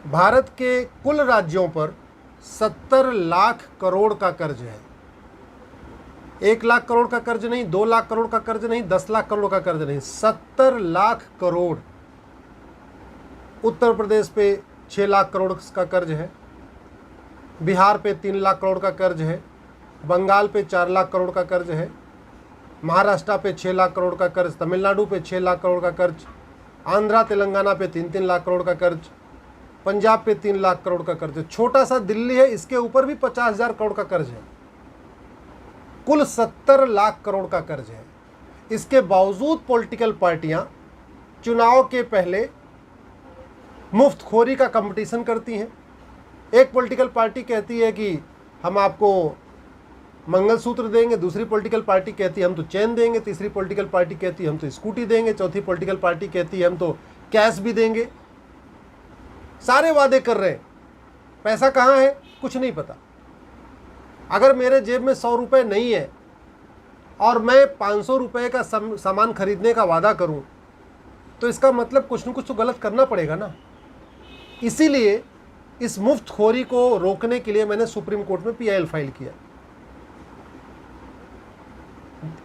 भारत के कुल राज्यों पर 70 लाख करोड़ का कर्ज है। 1 लाख करोड़ का कर्ज नहीं, 2 लाख करोड़ का कर्ज नहीं, 10 लाख करोड़ का कर्ज नहीं, 70 लाख करोड़। उत्तर प्रदेश पे 6 लाख करोड़ का कर्ज है, बिहार पे 3 लाख करोड़ का कर्ज है, बंगाल पे 4 लाख करोड़ का कर्ज है, महाराष्ट्र पे 6 लाख करोड़ का कर्ज, तमिलनाडु पे 6 लाख करोड़ का कर्ज, आंध्रा तेलंगाना पे 3-3 लाख करोड़ का कर्ज, पंजाब पे 3 लाख करोड़ का कर्ज है। छोटा सा दिल्ली है, इसके ऊपर भी 50,000 करोड़ का कर्ज है। कुल 70 लाख करोड़ का कर्ज है। इसके बावजूद पॉलिटिकल पार्टियां चुनाव के पहले मुफ्तखोरी का कंपटीशन करती हैं। एक पॉलिटिकल पार्टी कहती है कि हम आपको मंगलसूत्र देंगे, दूसरी पॉलिटिकल पार्टी कहती है हम तो चेन देंगे, तीसरी पॉलिटिकल पार्टी कहती है हम तो स्कूटी देंगे, चौथी पॉलिटिकल पार्टी कहती है हम तो कैश भी देंगे। सारे वादे कर रहे हैं, पैसा कहाँ है कुछ नहीं पता। अगर मेरे जेब में 100 रुपये नहीं है और मैं 500 रुपये का सामान खरीदने का वादा करूं, तो इसका मतलब कुछ न कुछ तो गलत करना पड़ेगा ना। इसीलिए इस मुफ्तखोरी को रोकने के लिए मैंने सुप्रीम कोर्ट में PIL फाइल किया।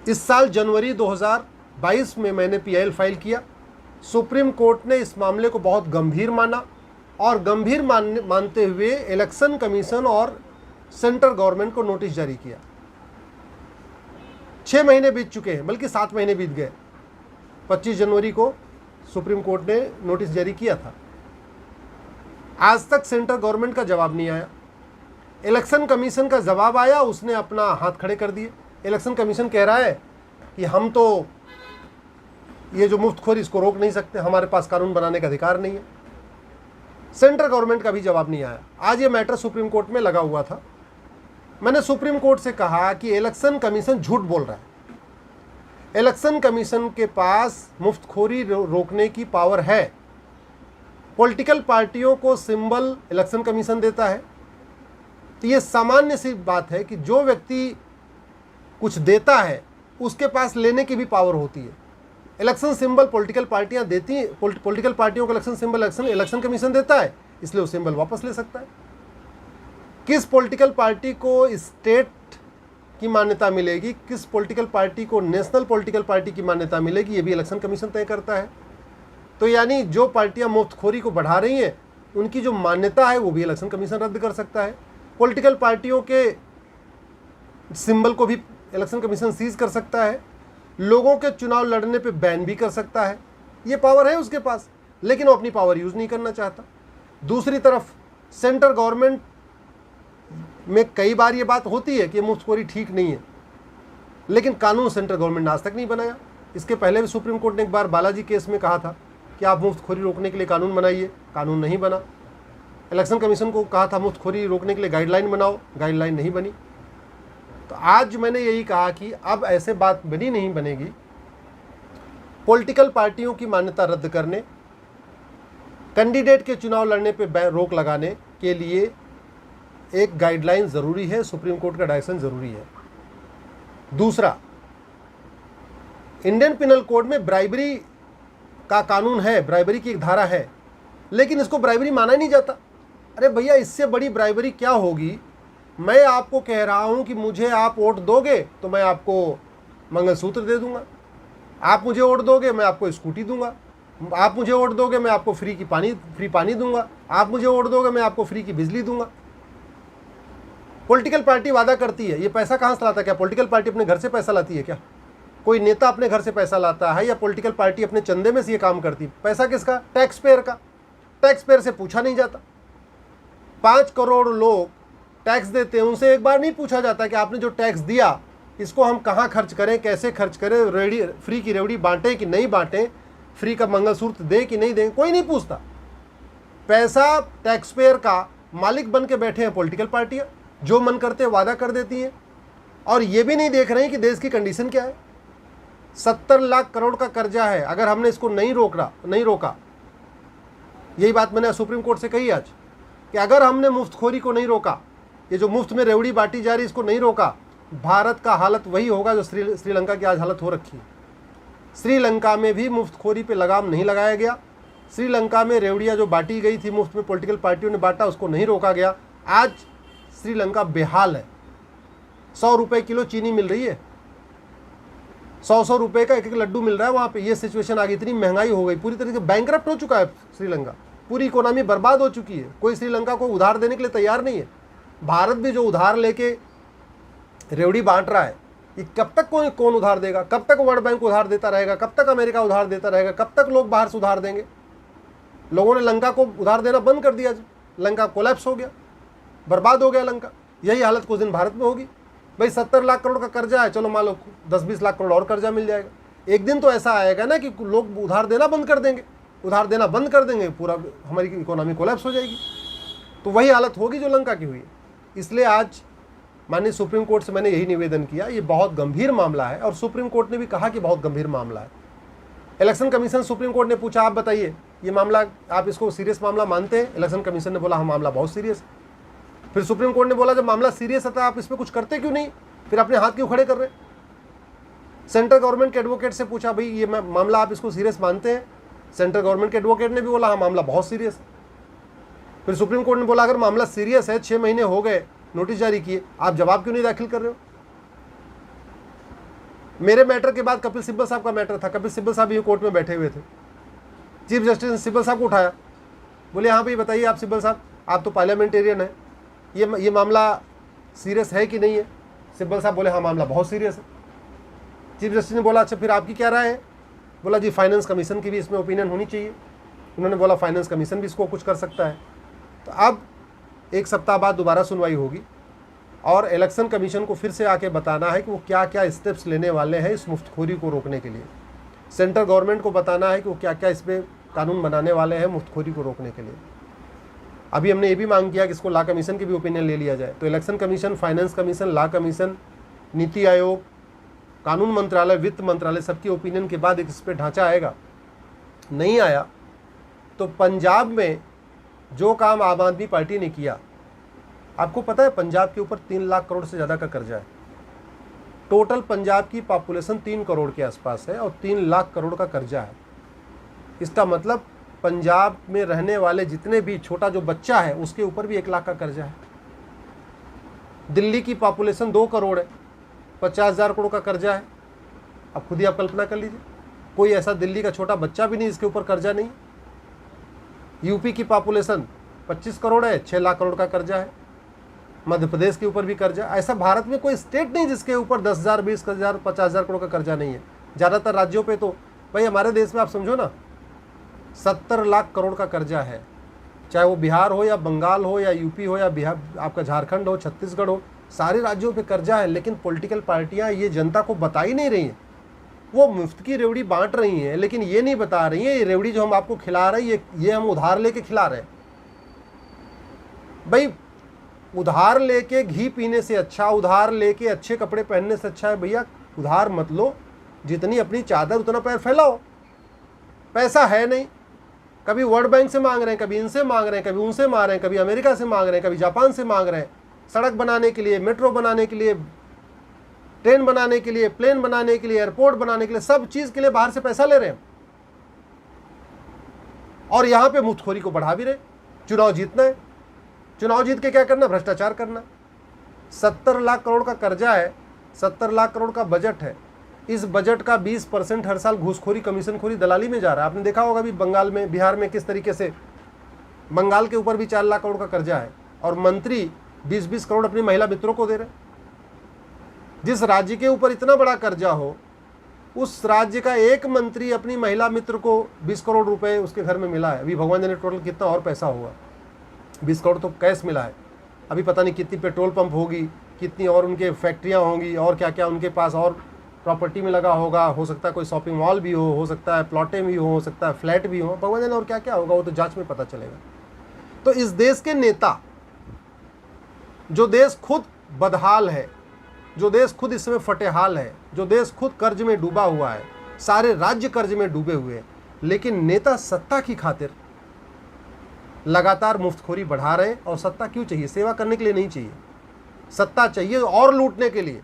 इस साल जनवरी 2022 में मैंने PIL फाइल किया। सुप्रीम कोर्ट ने इस मामले को बहुत गंभीर माना और गंभीर मानते हुए इलेक्शन कमीशन और सेंट्रल गवर्नमेंट को नोटिस जारी किया। 6 महीने बीत चुके हैं, बल्कि 7 महीने बीत गए। 25 जनवरी को सुप्रीम कोर्ट ने नोटिस जारी किया था। आज तक सेंट्रल गवर्नमेंट का जवाब नहीं आया। इलेक्शन कमीशन का जवाब आया, उसने अपना हाथ खड़े कर दिए। इलेक्शन कमीशन कह रहा है कि हम तो ये जो मुफ्तखोरी इसको रोक नहीं सकते, हमारे पास कानून बनाने का अधिकार नहीं है। सेंट्रल गवर्नमेंट का भी जवाब नहीं आया। आज ये मैटर सुप्रीम कोर्ट में लगा हुआ था। मैंने सुप्रीम कोर्ट से कहा कि इलेक्शन कमीशन झूठ बोल रहा है। इलेक्शन कमीशन के पास मुफ्तखोरी रोकने की पावर है। पॉलिटिकल पार्टियों को सिंबल इलेक्शन कमीशन देता है। तो ये सामान्य सी बात है कि जो व्यक्ति कुछ देता है उसके पास लेने की भी पावर होती है। इलेक्शन सिंबल पॉलिटिकल पार्टियां देती हैं, पॉलिटिकल पार्टियों को इलेक्शन सिंबल इलेक्शन कमीशन देता है, इसलिए वो सिंबल वापस ले सकता है। किस पॉलिटिकल पार्टी को स्टेट की मान्यता मिलेगी, किस पॉलिटिकल पार्टी को नेशनल पॉलिटिकल पार्टी की मान्यता मिलेगी, ये भी इलेक्शन कमीशन तय करता है। तो यानी जो पार्टियां मुफ्तखोरी को बढ़ा रही हैं उनकी जो मान्यता है वो भी इलेक्शन कमीशन रद्द कर सकता है। पॉलिटिकल पार्टियों के सिंबल को भी इलेक्शन कमीशन सीज कर सकता है। लोगों के चुनाव लड़ने पे बैन भी कर सकता है। ये पावर है उसके पास, लेकिन वो अपनी पावर यूज़ नहीं करना चाहता। दूसरी तरफ सेंट्रल गवर्नमेंट में कई बार ये बात होती है कि मुफ्तखोरी ठीक नहीं है, लेकिन कानून सेंट्रल गवर्नमेंट ने आज तक नहीं बनाया। इसके पहले भी सुप्रीम कोर्ट ने एक बार बालाजी केस में कहा था कि आप मुफ्तखोरी रोकने के लिए कानून बनाइए, कानून नहीं बना। इलेक्शन कमीशन को कहा था मुफ्तखोरी रोकने के लिए गाइडलाइन बनाओ, गाइडलाइन नहीं बनी। तो आज मैंने यही कहा कि अब ऐसे बात नहीं बनेगी। पॉलिटिकल पार्टियों की मान्यता रद्द करने, कैंडिडेट के चुनाव लड़ने पे रोक लगाने के लिए एक गाइडलाइन ज़रूरी है, सुप्रीम कोर्ट का डायरेक्शन ज़रूरी है। दूसरा, इंडियन पिनल कोड में ब्राइबरी का कानून है, ब्राइबरी की एक धारा है, लेकिन इसको ब्राइबरी माना नहीं जाता। अरे भैया, इससे बड़ी ब्राइबरी क्या होगी। मैं आपको कह रहा हूं कि मुझे आप वोट दोगे तो मैं आपको मंगलसूत्र दे दूंगा, आप मुझे वोट दोगे मैं आपको स्कूटी दूंगा, आप मुझे वोट दोगे मैं आपको फ्री पानी दूंगा, आप मुझे वोट दोगे मैं आपको फ्री की बिजली दूंगा। पॉलिटिकल पार्टी वादा करती है, ये पैसा कहाँ से लाता है? क्या पॉलिटिकल पार्टी अपने घर से पैसा लाती है? क्या कोई नेता अपने घर से पैसा लाता है या पॉलिटिकल पार्टी अपने चंदे में से ये काम करती है? पैसा किसका? टैक्स पेयर का। टैक्स पेयर से पूछा नहीं जाता। 5 करोड़ लोग टैक्स देते हैं, उनसे एक बार नहीं पूछा जाता कि आपने जो टैक्स दिया इसको हम कहाँ खर्च करें, कैसे खर्च करें, फ्री की रेवड़ी बांटें कि नहीं बांटें, फ्री का मंगलसूत्र दें कि नहीं दें, कोई नहीं पूछता। पैसा टैक्स पेयर का मालिक बन के बैठे हैं पॉलिटिकल पार्टियाँ, जो मन करते वादा कर देती हैं और ये भी नहीं देख रहे हैं कि देश की कंडीशन क्या है। 70 लाख करोड़ का कर्जा है। अगर हमने इसको नहीं रोका, यही बात मैंने सुप्रीम कोर्ट से कही आज कि अगर हमने मुफ्तखोरी को नहीं रोका, ये जो मुफ्त में रेवड़ी बांटी जा रही इसको नहीं रोका, भारत का हालत वही होगा जो श्रीलंका की आज हालत हो रखी है। श्रीलंका में भी मुफ्तखोरी पे लगाम नहीं लगाया गया। श्रीलंका में रेवड़ियाँ जो बांटी गई थी मुफ्त में, पॉलिटिकल पार्टियों ने बांटा, उसको नहीं रोका गया। आज श्रीलंका बेहाल है। 100 रुपये किलो चीनी मिल रही है, 100 रुपये का एक एक लड्डू मिल रहा है वहाँ पे। ये सिचुएशन आ गई, इतनी महंगाई हो गई, पूरी तरीके से बैंकरप्ट हो चुका है श्रीलंका, पूरी इकोनॉमी बर्बाद हो चुकी है। कोई श्रीलंका को उधार देने के लिए तैयार नहीं है। भारत भी जो उधार लेके रेवड़ी बांट रहा है, ये कब तक कौन उधार देगा? कब तक वर्ल्ड बैंक उधार देता रहेगा? कब तक अमेरिका उधार देता रहेगा? कब तक लोग बाहर से उधार देंगे? लोगों ने लंका को उधार देना बंद कर दिया, लंका कोलैप्स हो गया, बर्बाद हो गया लंका। यही हालत कुछ दिन भारत में होगी। भाई 70 लाख करोड़ का कर्जा है, चलो मान लो 10-20 लाख करोड़ और कर्जा मिल जाएगा। एक दिन तो ऐसा आएगा ना कि लोग उधार देना बंद कर देंगे, उधार देना बंद कर देंगे, पूरा हमारी इकोनॉमी कोलैप्स हो जाएगी। तो वही हालत होगी जो लंका की हुई है। इसलिए आज माननीय सुप्रीम कोर्ट से मैंने यही निवेदन किया, ये बहुत गंभीर मामला है और सुप्रीम कोर्ट ने भी कहा कि बहुत गंभीर मामला है। इलेक्शन कमीशन सुप्रीम कोर्ट ने पूछा, आप बताइए ये मामला, आप इसको सीरियस मामला मानते हैं? इलेक्शन कमीशन ने बोला हाँ मामला बहुत सीरियस है। फिर सुप्रीम कोर्ट ने बोला जब मामला सीरियस है तो आप इस पर कुछ करते क्यों नहीं, फिर अपने हाथ क्यों खड़े कर रहे? सेंट्रल गवर्नमेंट के एडवोकेट से पूछा, भाई ये मामला आप इसको सीरियस मानते हैं? सेंट्रल गवर्नमेंट के एडवोकेट ने भी बोला हाँ मामला बहुत सीरियस है। फिर सुप्रीम कोर्ट ने बोला अगर मामला सीरियस है, 6 महीने हो गए, नोटिस जारी किए, आप जवाब क्यों नहीं दाखिल कर रहे हो? मेरे मैटर के बाद कपिल सिब्बल साहब का मैटर था, कपिल सिब्बल साहब ये कोर्ट में बैठे हुए थे। चीफ जस्टिस ने सिब्बल साहब को उठाया, बोले हाँ भाई बताइए आप सिब्बल साहब, आप तो पार्लियामेंटेरियन है, ये मामला सीरियस है कि नहीं है? सिब्बल साहब बोले हाँ मामला बहुत सीरियस है। चीफ जस्टिस ने बोला अच्छा फिर आपकी क्या राय है? बोला जी फाइनेंस कमीशन की भी इसमें ओपिनियन होनी चाहिए। उन्होंने बोला फाइनेंस कमीशन भी इसको कुछ कर सकता है। तो अब 1 सप्ताह बाद दोबारा सुनवाई होगी और इलेक्शन कमीशन को फिर से आके बताना है कि वो क्या क्या स्टेप्स लेने वाले हैं इस मुफ्तखोरी को रोकने के लिए। सेंट्रल गवर्नमेंट को बताना है कि वो क्या क्या इस पर कानून बनाने वाले हैं मुफ्तखोरी को रोकने के लिए। अभी हमने ये भी मांग किया कि इसको लॉ कमीशन की भी ओपिनियन ले लिया जाए। तो election commission, finance commission, law commission, NITI Aayog, कानून मंत्रालय, वित्त मंत्रालय, सबकी ओपिनियन के बाद एक इस पर ढांचा आएगा। नहीं आया तो पंजाब में जो काम आम आदमी पार्टी ने किया, आपको पता है पंजाब के ऊपर 3 लाख करोड़ से ज़्यादा का कर्जा है। टोटल पंजाब की पॉपुलेशन 3 करोड़ के आसपास है और 3 लाख करोड़ का कर्जा है। इसका मतलब पंजाब में रहने वाले जितने भी छोटा जो बच्चा है उसके ऊपर भी 1 लाख का कर्जा है। दिल्ली की पॉपुलेशन 2 करोड़ है, 50,000 करोड़ का कर्जा है। अब खुद ही आप कल्पना कर लीजिए, कोई ऐसा दिल्ली का छोटा बच्चा भी नहीं जिसके ऊपर कर्जा नहीं। यूपी की पॉपुलेशन 25 करोड़ है, 6 लाख करोड़ का कर्जा है। मध्य प्रदेश के ऊपर भी कर्जा। ऐसा भारत में कोई स्टेट नहीं जिसके ऊपर 10,000, 20,000, 50,000 करोड़ का कर्जा नहीं है। ज़्यादातर राज्यों पे तो भाई हमारे देश में आप समझो ना 70 लाख करोड़ का कर्जा है। चाहे वो बिहार हो या बंगाल हो या यूपी हो या बिहार, आपका झारखंड हो, छत्तीसगढ़ हो, सारे राज्यों पे कर्जा है। लेकिन पॉलिटिकल पार्टियां ये जनता को बता ही नहीं रही हैं। वो मुफ्त की रेवड़ी बांट रही हैं लेकिन ये नहीं बता रही हैं ये रेवड़ी जो हम आपको खिला रहे हैं ये हम उधार लेके खिला रहे हैं। भाई उधार लेके घी पीने से अच्छा, उधार लेके अच्छे कपड़े पहनने से अच्छा है भैया उधार मत लो, जितनी अपनी चादर उतना पैर फैलाओ। पैसा है नहीं, कभी वर्ल्ड बैंक से मांग रहे हैं, कभी इनसे मांग रहे हैं, कभी उनसे मांग रहे हैं, कभी अमेरिका से मांग रहे हैं, कभी जापान से मांग रहे हैं। सड़क बनाने के लिए, मेट्रो बनाने के लिए, ट्रेन बनाने के लिए, प्लेन बनाने के लिए, एयरपोर्ट बनाने के लिए, सब चीज़ के लिए बाहर से पैसा ले रहे हैं और यहाँ पे मुफ्तखोरी को बढ़ा भी रहे। चुनाव जीतना है, चुनाव जीत के क्या करना, भ्रष्टाचार करना। 70 लाख करोड़ का कर्जा है, 70 लाख करोड़ का बजट है। इस बजट का 20% हर साल घूसखोरी, कमीशनखोरी, दलाली में जा रहा है। आपने देखा होगा अभी बंगाल में, बिहार में किस तरीके से, बंगाल के ऊपर भी 4 लाख करोड़ का कर्जा है और मंत्री 20-20 करोड़ अपनी महिला मित्रों को दे रहे हैं। जिस राज्य के ऊपर इतना बड़ा कर्जा हो उस राज्य का एक मंत्री अपनी महिला मित्र को 20 करोड़ रुपए उसके घर में मिला है। अभी भगवान जाने टोटल कितना और पैसा होगा। 20 करोड़ तो कैश मिला है। अभी पता नहीं कितनी पेट्रोल पंप होगी, कितनी और उनके फैक्ट्रियाँ होंगी और क्या क्या उनके पास और प्रॉपर्टी में लगा होगा। हो सकता है कोई शॉपिंग मॉल भी हो सकता है प्लॉटें भी हो सकता है फ्लैट भी हो, भगवान जाने और क्या क्या होगा, वो तो जांच में पता चलेगा। तो इस देश के नेता, जो देश खुद बदहाल है, जो देश खुद इस समय फटेहाल है, जो देश खुद कर्ज में डूबा हुआ है, सारे राज्य कर्ज में डूबे हुए हैं, लेकिन नेता सत्ता की खातिर लगातार मुफ्तखोरी बढ़ा रहे हैं। और सत्ता क्यों चाहिए? सेवा करने के लिए नहीं चाहिए, सत्ता चाहिए और लूटने के लिए।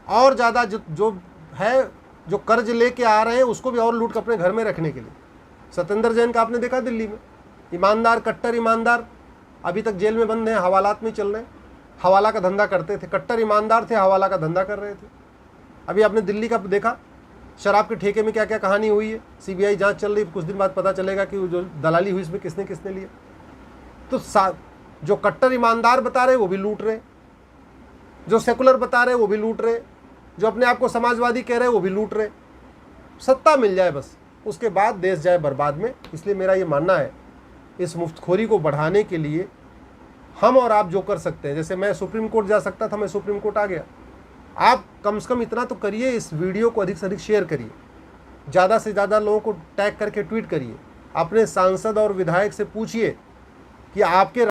और ज़्यादा जो है, जो कर्ज लेके आ रहे हैं उसको भी और लूट कर अपने घर में रखने के लिए। सत्येंद्र जैन का आपने देखा दिल्ली में, ईमानदार, कट्टर ईमानदार, अभी तक जेल में बंद हैं, हवालात में चल रहे हैं, हवाला का धंधा करते थे, कट्टर ईमानदार थे, हवाला का धंधा कर रहे थे। अभी आपने दिल्ली का देखा शराब के ठेके में क्या क्या कहानी हुई है, सीबीआई जांच चल रही है, कुछ दिन बाद पता चलेगा कि जो दलाली हुई इसमें किसने किसने लिया। तो जो कट्टर ईमानदार बता रहे वो भी लूट रहे, जो सेकुलर बता रहे वो भी लूट रहे, जो अपने आप को समाजवादी कह रहे वो भी लूट रहे। सत्ता मिल जाए बस, उसके बाद देश जाए बर्बाद में। इसलिए मेरा ये मानना है, इस मुफ्तखोरी को बढ़ाने के लिए हम और आप जो कर सकते हैं, जैसे मैं सुप्रीम कोर्ट जा सकता था, मैं सुप्रीम कोर्ट आ गया, आप कम से कम इतना तो करिए, इस वीडियो को अधिक से अधिक शेयर करिए, ज़्यादा से ज़्यादा लोगों को टैग करके ट्वीट करिए, अपने सांसद और विधायक से पूछिए कि आपके